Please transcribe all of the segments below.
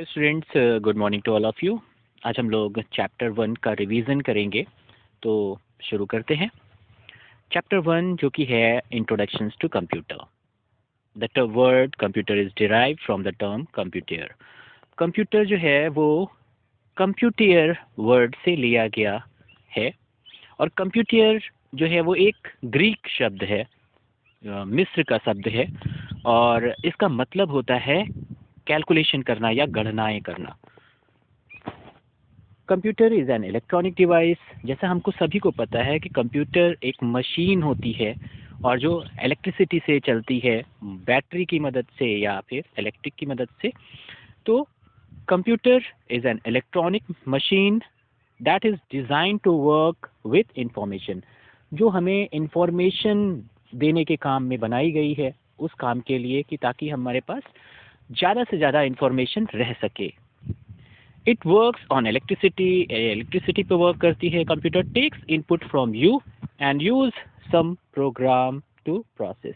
Hello students, good morning to all of you. आज हम लोग चैप्टर 1 का रिवीजन करेंगे, तो शुरू करते हैं। चैप्टर 1 जो कि है introductions to computer. The word computer is derive from the term computer. Computer जो है वो कंप्यूटर वर्ड से लिया गया है, और कंप्यूटर जो है वो एक ग्रीक शब्द है, मिस्र का शब्द है, और इसका मतलब होता है कैलकुलेशन करना या गणनाएं करना। Computer is an electronic device. जैसा हमको सभी को पता है कि कंप्यूटर एक मशीन होती है और जो इलेक्ट्रिसिटी से चलती है, बैटरी की मदद से या फिर इलेक्ट्रिक की मदद से। तो computer is an electronic machine that is design to work with information, जो हमें इंफॉर्मेशन देने के काम में बनाई गई है, उस काम के लिए कि ताकि हमारे पास ज़्यादा से ज़्यादा इंफॉर्मेशन रह सके। इट वर्क्स ऑन इलेक्ट्रिसिटी पे वर्क करती है। Computer takes input from you and use some program to process.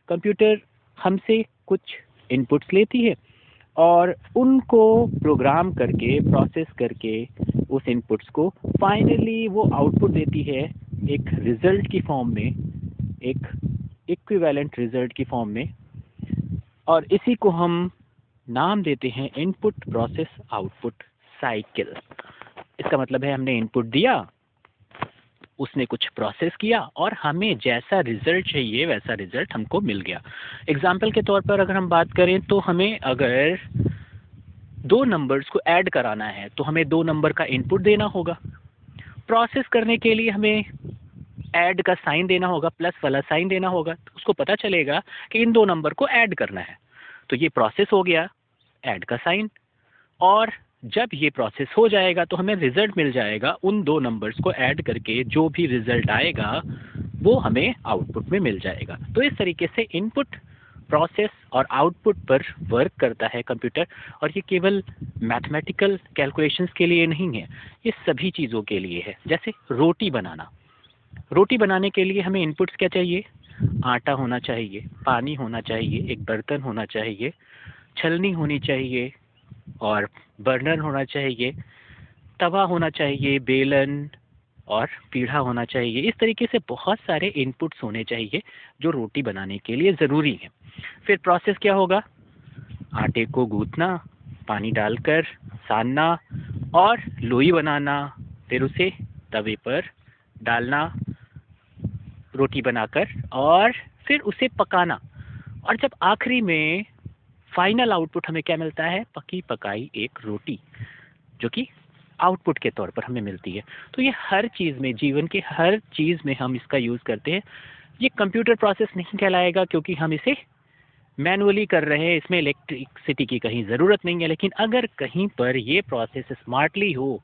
Computer हमसे कुछ इनपुट्स लेती है और उनको प्रोग्राम करके, प्रोसेस करके उस इनपुट्स को फाइनली वो आउटपुट देती है एक रिजल्ट की फॉर्म में, एक इक्विवेलेंट रिजल्ट की फॉर्म में, और इसी को हम नाम देते हैं इनपुट प्रोसेस आउटपुट साइकिल। इसका मतलब है हमने इनपुट दिया, उसने कुछ प्रोसेस किया और हमें जैसा रिजल्ट चाहिए वैसा रिजल्ट हमको मिल गया। एग्जाम्पल के तौर पर अगर हम बात करें तो हमें अगर दो नंबर्स को ऐड कराना है तो हमें दो नंबर का इनपुट देना होगा। प्रोसेस करने के लिए हमें ऐड का साइन देना होगा, प्लस वाला साइन देना होगा, तो उसको पता चलेगा कि इन दो नंबर को ऐड करना है। तो ये प्रोसेस हो गया, ऐड का साइन। और जब ये प्रोसेस हो जाएगा तो हमें रिजल्ट मिल जाएगा। उन दो नंबर्स को ऐड करके जो भी रिजल्ट आएगा वो हमें आउटपुट में मिल जाएगा। तो इस तरीके से इनपुट, प्रोसेस और आउटपुट पर वर्क करता है कंप्यूटर। और ये केवल मैथमेटिकल कैलकुलेशंस के लिए नहीं है, ये सभी चीज़ों के लिए है। जैसे रोटी बनाना, रोटी बनाने के लिए हमें इनपुट्स क्या चाहिए? आटा होना चाहिए, पानी होना चाहिए, एक बर्तन होना चाहिए, छलनी होनी चाहिए, और बर्नर होना चाहिए, तवा होना चाहिए, बेलन और पीढ़ा होना चाहिए। इस तरीके से बहुत सारे इनपुट्स होने चाहिए जो रोटी बनाने के लिए ज़रूरी हैं। फिर प्रोसेस क्या होगा? आटे को गूंथना, पानी डालकर सानना और लोई बनाना, फिर उसे तवे पर डालना रोटी बनाकर, और फिर उसे पकाना। और जब आखिरी में फाइनल आउटपुट हमें क्या मिलता है? पकी पकाई एक रोटी, जो कि आउटपुट के तौर पर हमें मिलती है। तो ये हर चीज़ में, जीवन के हर चीज़ में हम इसका यूज़ करते हैं। ये कंप्यूटर प्रोसेस नहीं कहलाएगा क्योंकि हम इसे मैनुअली कर रहे हैं, इसमें इलेक्ट्रिसिटी की कहीं ज़रूरत नहीं है। लेकिन अगर कहीं पर ये प्रोसेस स्मार्टली हो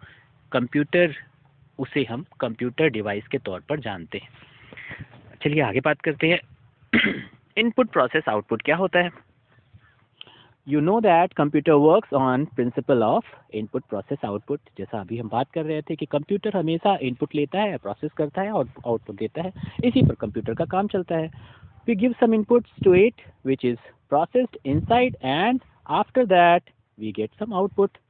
कंप्यूटर, उसे हम कंप्यूटर डिवाइस के तौर पर जानते हैं। चलिए आगे बात करते हैं। इनपुट प्रोसेस आउटपुट क्या होता है? You know that computer works on principle of input process output। जैसा अभी हम बात कर रहे थे कि कंप्यूटर हमेशा इनपुट लेता है, प्रोसेस करता है और आउटपुट देता है। इसी पर कंप्यूटर का काम चलता है। We give some inputs to it which is processed inside and after that we get some output।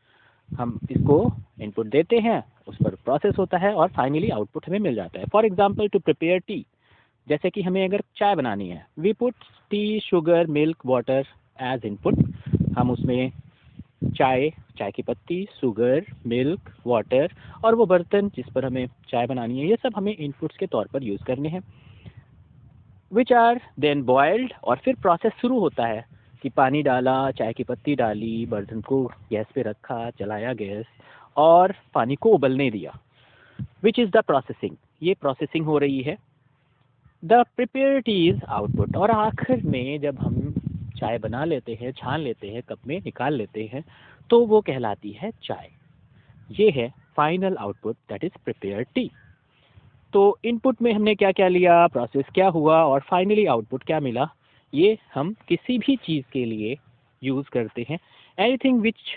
हम इसको इनपुट देते हैं, उस पर प्रोसेस होता है और फाइनली आउटपुट हमें मिल जाता है। For example to prepare tea, जैसे कि हमें अगर चाय बनानी है, we put tea, sugar, milk, water as input. हम उसमें चाय की पत्ती, शुगर, मिल्क, वाटर और वो बर्तन जिस पर हमें चाय बनानी है, ये सब हमें इनपुट्स के तौर पर यूज़ करने हैं। विच आर देन बॉयल्ड, और फिर प्रोसेस शुरू होता है कि पानी डाला, चाय की पत्ती डाली, बर्तन को गैस पे रखा, चलाया गैस और पानी को उबलने दिया। विच इज़ द प्रोसेसिंग, ये प्रोसेसिंग हो रही है। The prepare T is output, और आखिर में जब हम चाय बना लेते हैं, छान लेते हैं, कप में निकाल लेते हैं, तो वो कहलाती है चाय। ये है final output, that is prepare T. तो इनपुट में हमने क्या क्या लिया, प्रोसेस क्या हुआ और फाइनली आउटपुट क्या मिला, ये हम किसी भी चीज़ के लिए यूज़ करते हैं। Anything which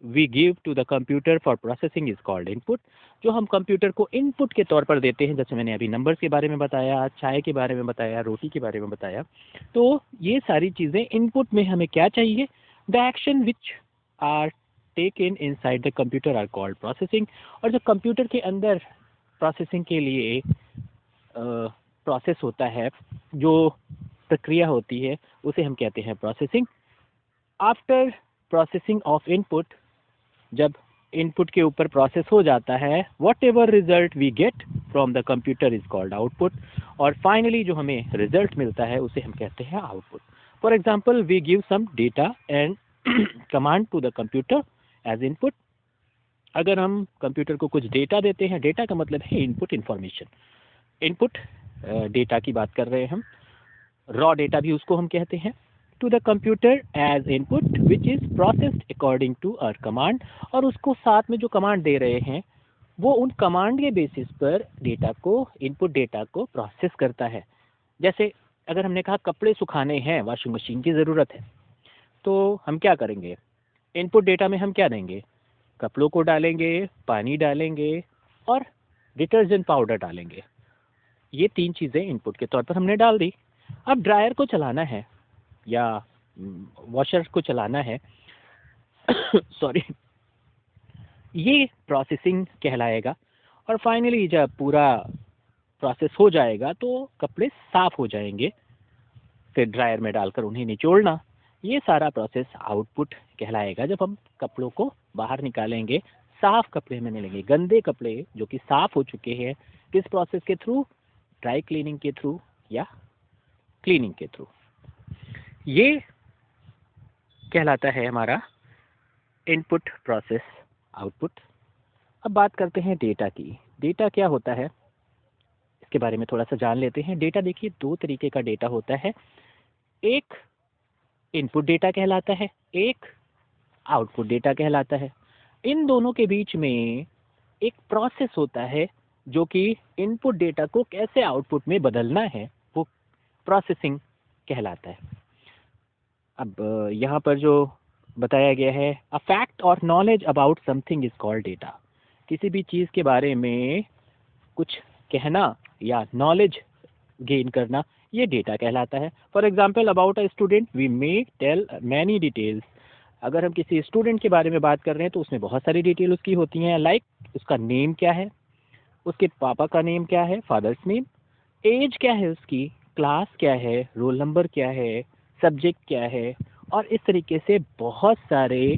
we give to the computer for processing is called input. जो हम कंप्यूटर को इनपुट के तौर पर देते हैं, जैसे मैंने अभी नंबर्स के बारे में बताया, चाय के बारे में बताया, रोटी के बारे में बताया, तो ये सारी चीज़ें इनपुट में हमें क्या चाहिए? The action which are taken inside the computer are called processing. और जो कंप्यूटर के अंदर प्रोसेसिंग के लिए प्रोसेस होता है, जो प्रक्रिया होती है, उसे हम कहते हैं processing. After processing of input, जब इनपुट के ऊपर प्रोसेस हो जाता है, whatever result we get from the computer is called output. और फाइनली जो हमें रिजल्ट मिलता है उसे हम कहते हैं output. For example, we give some data and command to the computer as input. अगर हम कंप्यूटर को कुछ डेटा देते हैं, डेटा का मतलब है इनपुट इंफॉर्मेशन, इनपुट डेटा की बात कर रहे हैं हम, रॉ डेटा भी उसको हम कहते हैं, to the computer as input which is processed according to our command. और उसको साथ में जो कमांड दे रहे हैं वो उन कमांड के बेसिस पर डेटा को, इनपुट डेटा को प्रोसेस करता है। जैसे अगर हमने कहा कपड़े सुखाने हैं, वॉशिंग मशीन की ज़रूरत है, तो हम क्या करेंगे, इनपुट डेटा में हम क्या देंगे, कपड़ों को डालेंगे, पानी डालेंगे और डिटर्जेंट पाउडर डालेंगे। ये 3 चीज़ें इनपुट के तौर पर हमने डाल दी। अब ड्रायर को चलाना है या वॉशर को चलाना है सॉरी, ये प्रोसेसिंग कहलाएगा। और फाइनली जब पूरा प्रोसेस हो जाएगा तो कपड़े साफ हो जाएंगे, फिर ड्रायर में डालकर उन्हें निचोड़ना, ये सारा प्रोसेस आउटपुट कहलाएगा। जब हम कपड़ों को बाहर निकालेंगे, साफ कपड़े में मिलेंगे, गंदे कपड़े जो कि साफ हो चुके हैं, किस प्रोसेस के थ्रू, ड्राई क्लीनिंग के थ्रू या क्लीनिंग के थ्रू, ये कहलाता है हमारा इनपुट प्रोसेस आउटपुट। अब बात करते हैं डेटा की। डेटा क्या होता है, इसके बारे में थोड़ा सा जान लेते हैं। डेटा देखिए 2 तरीके का डेटा होता है, एक इनपुट डेटा कहलाता है, एक आउटपुट डेटा कहलाता है। इन दोनों के बीच में एक प्रोसेस होता है जो कि इनपुट डेटा को कैसे आउटपुट में बदलना है, वो प्रोसेसिंग कहलाता है। अब यहाँ पर जो बताया गया है, अ फैक्ट और knowledge about something is called data. किसी भी चीज़ के बारे में कुछ कहना या नॉलेज गेन करना, ये डेटा कहलाता है। For example, about a student we may tell many details. अगर हम किसी स्टूडेंट के बारे में बात कर रहे हैं तो उसमें बहुत सारी डिटेल उसकी होती हैं, लाइक उसका नेम क्या है, उसके पापा का नेम क्या है, फादर्स नेम, एज क्या है उसकी, क्लास क्या है, रोल नंबर क्या है, सब्जेक्ट क्या है, और इस तरीके से बहुत सारे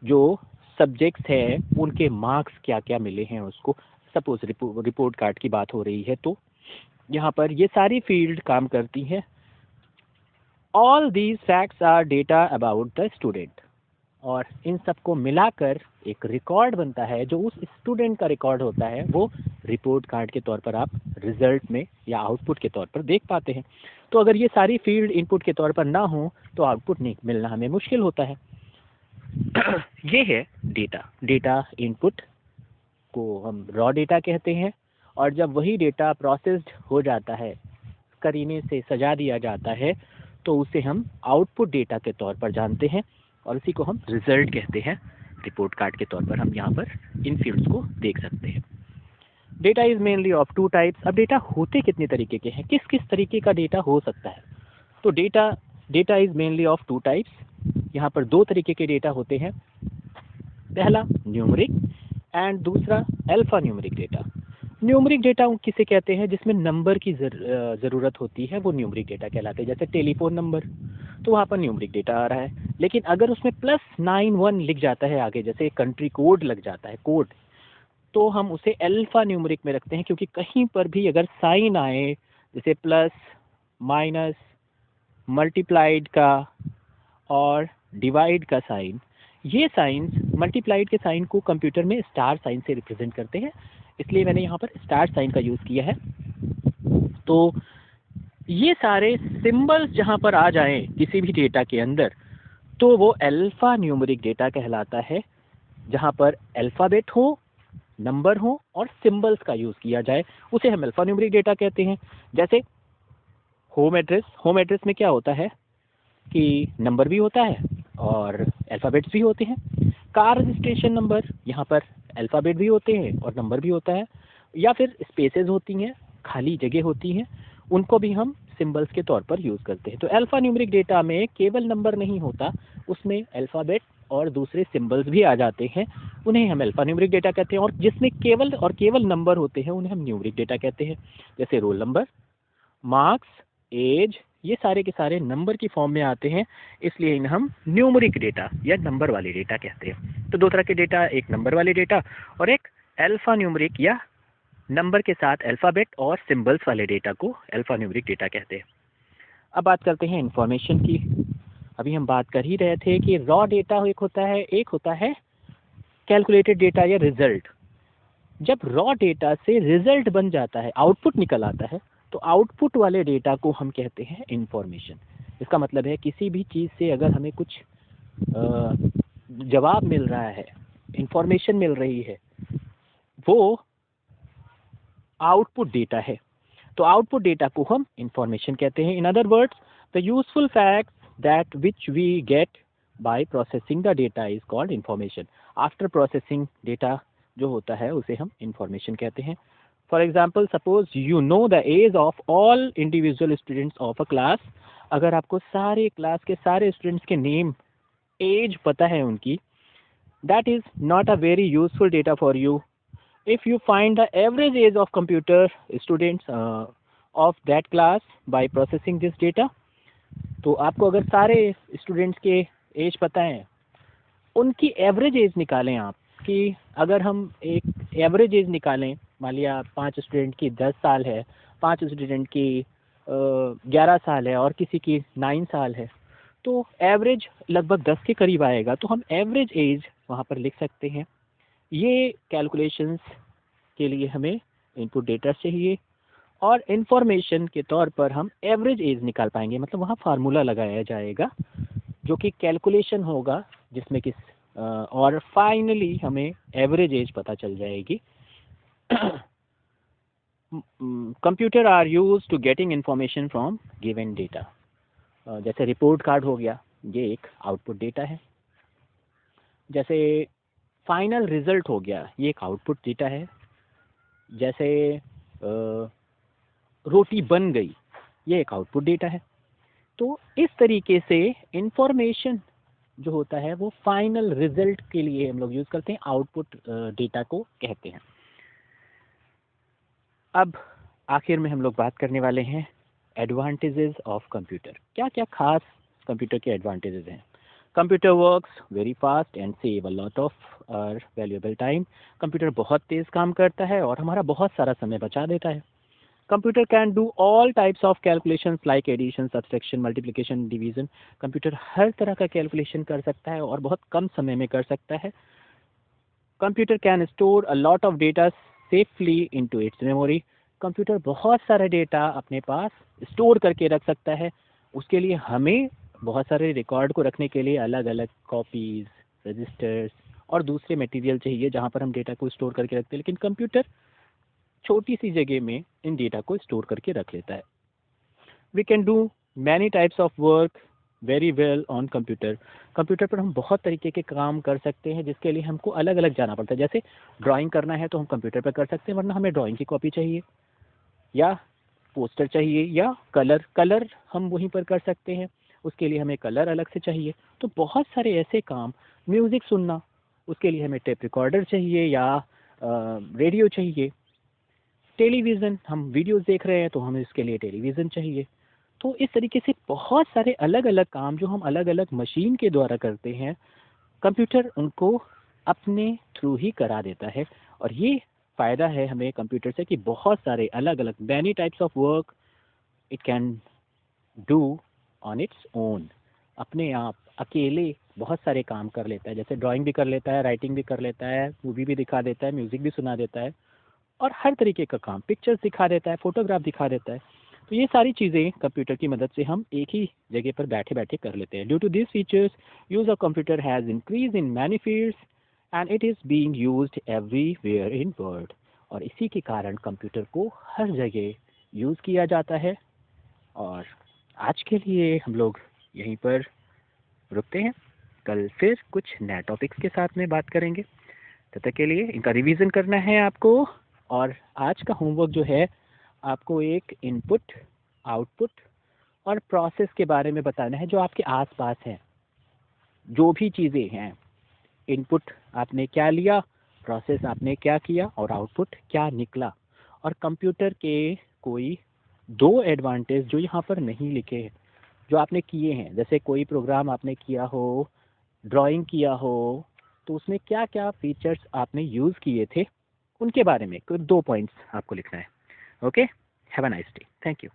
जो सब्जेक्ट्स हैं उनके मार्क्स क्या क्या मिले हैं उसको। सपोज रिपोर्ट कार्ड की बात हो रही है तो यहाँ पर ये सारी फील्ड काम करती हैं। All these facts are data about the student. और इन सबको मिलाकर एक रिकॉर्ड बनता है, जो उस स्टूडेंट का रिकॉर्ड होता है, वो रिपोर्ट कार्ड के तौर पर आप रिजल्ट में या आउटपुट के तौर पर देख पाते हैं। तो अगर ये सारी फील्ड इनपुट के तौर पर ना हो तो आउटपुट नहीं मिलना हमें मुश्किल होता है। ये है डेटा। डेटा इनपुट को हम रॉ डेटा कहते हैं, और जब वही डेटा प्रोसेस्ड हो जाता है, करीने से सजा दिया जाता है, तो उसे हम आउटपुट डेटा के तौर पर जानते हैं और उसी को हम रिजल्ट कहते हैं। रिपोर्ट कार्ड के तौर पर हम यहाँ पर इन फील्ड्स को देख सकते हैं। Data is mainly of 2 types. अब डेटा होते कितने तरीके के हैं, किस किस तरीके का डेटा हो सकता है, तो data is mainly of 2 types. यहाँ पर 2 तरीके के डेटा होते हैं, पहला न्यूमरिक एंड दूसरा alpha numeric data. Numeric data किसे कहते हैं, जिसमें नंबर की ज़रूरत होती है, वो न्यूमरिक डेटा कहलाते हैं। जैसे टेलीफोन नंबर, तो वहाँ पर न्यूमरिक डेटा आ रहा है। लेकिन अगर उसमें +91 लिख जाता है आगे, जैसे कंट्री कोड लग जाता है, कोड, तो हम उसे अल्फा न्यूमरिक में रखते हैं, क्योंकि कहीं पर भी अगर साइन आए, जैसे प्लस, माइनस, मल्टीप्लाइड का और डिवाइड का साइन, ये साइंस, मल्टीप्लाइड के साइन को कंप्यूटर में स्टार साइन से रिप्रेजेंट करते हैं, इसलिए मैंने यहाँ पर स्टार साइन का यूज़ किया है। तो ये सारे सिंबल्स जहाँ पर आ जाएं किसी भी डेटा के अंदर, तो वो अल्फा न्यूमरिक डेटा कहलाता है। जहाँ पर अल्फ़ाबेट हो, नंबर हो और सिंबल्स का यूज़ किया जाए, उसे हम अल्फा न्यूमरिक डेटा कहते हैं। जैसे होम एड्रेस में क्या होता है कि नंबर भी होता है और अल्फ़ाबेट्स भी होते हैं। कार रजिस्ट्रेशन नंबर, यहाँ पर अल्फ़ाबेट भी होते हैं और नंबर भी होता है। या फिर स्पेसेस होती हैं, खाली जगह होती हैं, उनको भी हम सिंबल्स के तौर पर यूज़ करते हैं। तो अल्फ़ा न्यूमरिक डेटा में केवल नंबर नहीं होता, उसमें अल्फ़ाबेट और दूसरे सिंबल्स भी आ जाते हैं, उन्हें हम अल्फा न्यूमेरिक डेटा कहते हैं। और जिसमें केवल और केवल नंबर होते हैं उन्हें हम न्यूमेरिक डेटा कहते हैं। जैसे रोल नंबर, मार्क्स, एज, ये सारे के सारे नंबर की फॉर्म में आते हैं, इसलिए इन्हें हम न्यूमेरिक डेटा या नंबर वाले डेटा कहते हैं। तो दो तरह के डेटा, एक नंबर वाले डेटा और एक अल्फा न्यूमेरिक या नंबर के साथ अल्फ़ाबेट और सिंबल्स वाले डेटा को अल्फा न्यूमेरिक डेटा कहते हैं। अब बात करते हैं इंफॉर्मेशन की। अभी हम बात कर ही रहे थे कि रॉ डेटा एक होता है कैलकुलेटेड डेटा या रिजल्ट। जब रॉ डेटा से रिजल्ट बन जाता है, आउटपुट निकल आता है, तो आउटपुट वाले डेटा को हम कहते हैं इंफॉर्मेशन। इसका मतलब है किसी भी चीज़ से अगर हमें कुछ जवाब मिल रहा है, इंफॉर्मेशन मिल रही है, वो आउटपुट डेटा है। तो आउटपुट डेटा को हम इंफॉर्मेशन कहते हैं। In other words, the useful facts that which we get by processing the data is called information. After processing data जो होता है उसे हम इंफॉर्मेशन कहते हैं। For example, suppose you know the age of all individual students of a class. अगर आपको सारे क्लास के सारे स्टूडेंट्स के नेम, एज पता है उनकी, that is not a very useful data for you. If you find the average age of computer students of that class by processing this data, तो आपको अगर सारे स्टूडेंट्स के एज पता है, उनकी एवरेज एज निकालें आप, कि अगर हम एक एवरेज एज निकालें, मान लिया 5 स्टूडेंट की 10 साल है, 5 स्टूडेंट की 11 साल है और किसी की 9 साल है, तो एवरेज लगभग 10 के करीब आएगा। तो हम एवरेज एज वहाँ पर लिख सकते हैं। ये कैलकुलेशंस के लिए हमें इनपुट डेटा चाहिए और इंफॉर्मेशन के तौर पर हम एवरेज एज निकाल पाएंगे। मतलब वहाँ फार्मूला लगाया जाएगा जो कि कैलकुलेशन होगा, जिसमें कि और फाइनली हमें एवरेज एज पता चल जाएगी। Computer are use to getting information from given data. जैसे रिपोर्ट कार्ड हो गया, ये एक आउटपुट डेटा है। जैसे फाइनल रिजल्ट हो गया, ये एक आउटपुट डेटा है। जैसे रोटी बन गई, ये एक आउटपुट डेटा है। तो इस तरीके से इंफॉर्मेशन जो होता है वो फाइनल रिजल्ट के लिए हम लोग यूज़ करते हैं, आउटपुट डेटा को कहते हैं। अब आखिर में हम लोग बात करने वाले हैं एडवांटेजेस ऑफ कंप्यूटर। क्या क्या खास कंप्यूटर के एडवांटेजेस हैं। Computer works very fast and save a lot of our valuable time. Computer बहुत तेज़ काम करता है और हमारा बहुत सारा समय बचा देता है। Computer can do all types of calculations like addition, subtraction, multiplication, division. Computer हर तरह का कैलकुलेशन कर सकता है और बहुत कम समय में कर सकता है। Computer can store a lot of data safely into its memory. Computer बहुत सारा डेटा अपने पास स्टोर करके रख सकता है। उसके लिए हमें बहुत सारे रिकॉर्ड को रखने के लिए अलग अलग कॉपीज़, रजिस्टर्स और दूसरे मटेरियल चाहिए जहाँ पर हम डेटा को स्टोर करके रखते हैं, लेकिन कंप्यूटर छोटी सी जगह में इन डेटा को स्टोर करके रख लेता है। We can do many types of work very well on computer. Computer पर हम बहुत तरीके के काम कर सकते हैं जिसके लिए हमको अलग अलग जाना पड़ता है। जैसे ड्राइंग करना है तो हम कंप्यूटर पर कर सकते हैं, वरना हमें ड्राइंग की कॉपी चाहिए या पोस्टर चाहिए या कलर हम वहीं पर कर सकते हैं, उसके लिए हमें कलर अलग से चाहिए। तो बहुत सारे ऐसे काम, म्यूज़िक सुनना, उसके लिए हमें टेप रिकॉर्डर चाहिए या रेडियो चाहिए। टेलीविज़न, हम वीडियोस देख रहे हैं तो हमें इसके लिए टेलीविज़न चाहिए। तो इस तरीके से बहुत सारे अलग अलग काम जो हम अलग अलग मशीन के द्वारा करते हैं, कंप्यूटर उनको अपने थ्रू ही करा देता है। और ये फ़ायदा है हमें कंप्यूटर से कि बहुत सारे अलग अलग many types of work it can do on its own. अपने आप अकेले बहुत सारे काम कर लेता है। जैसे ड्राइंग भी कर लेता है, राइटिंग भी कर लेता है, मूवी भी दिखा देता है, म्यूज़िक भी सुना देता है और हर तरीके का काम, पिक्चर्स दिखा देता है, फ़ोटोग्राफ दिखा देता है। तो ये सारी चीज़ें कंप्यूटर की मदद से हम एक ही जगह पर बैठे बैठे कर लेते हैं। Due to this features, use of computer has increase in many fields and it is being used everywhere in world. और इसी के कारण कंप्यूटर को हर जगह यूज़ किया जाता है। और आज के लिए हम लोग यहीं पर रुकते हैं, कल फिर कुछ नए टॉपिक्स के साथ में बात करेंगे। तब तक के लिए इनका रिवीजन करना है आपको। और आज का होमवर्क जो है, आपको एक इनपुट, आउटपुट और प्रोसेस के बारे में बताना है जो आपके आसपास है। जो भी चीज़ें हैं, इनपुट आपने क्या लिया, प्रोसेस आपने क्या किया और आउटपुट क्या निकला। और कंप्यूटर के कोई दो एडवांटेज जो यहाँ पर नहीं लिखे हैं, जो आपने किए हैं, जैसे कोई प्रोग्राम आपने किया हो, ड्राइंग किया हो, तो उसमें क्या क्या फीचर्स आपने यूज़ किए थे, उनके बारे में कोई 2 पॉइंट्स आपको लिखना है। Okay, have a nice day, thank you.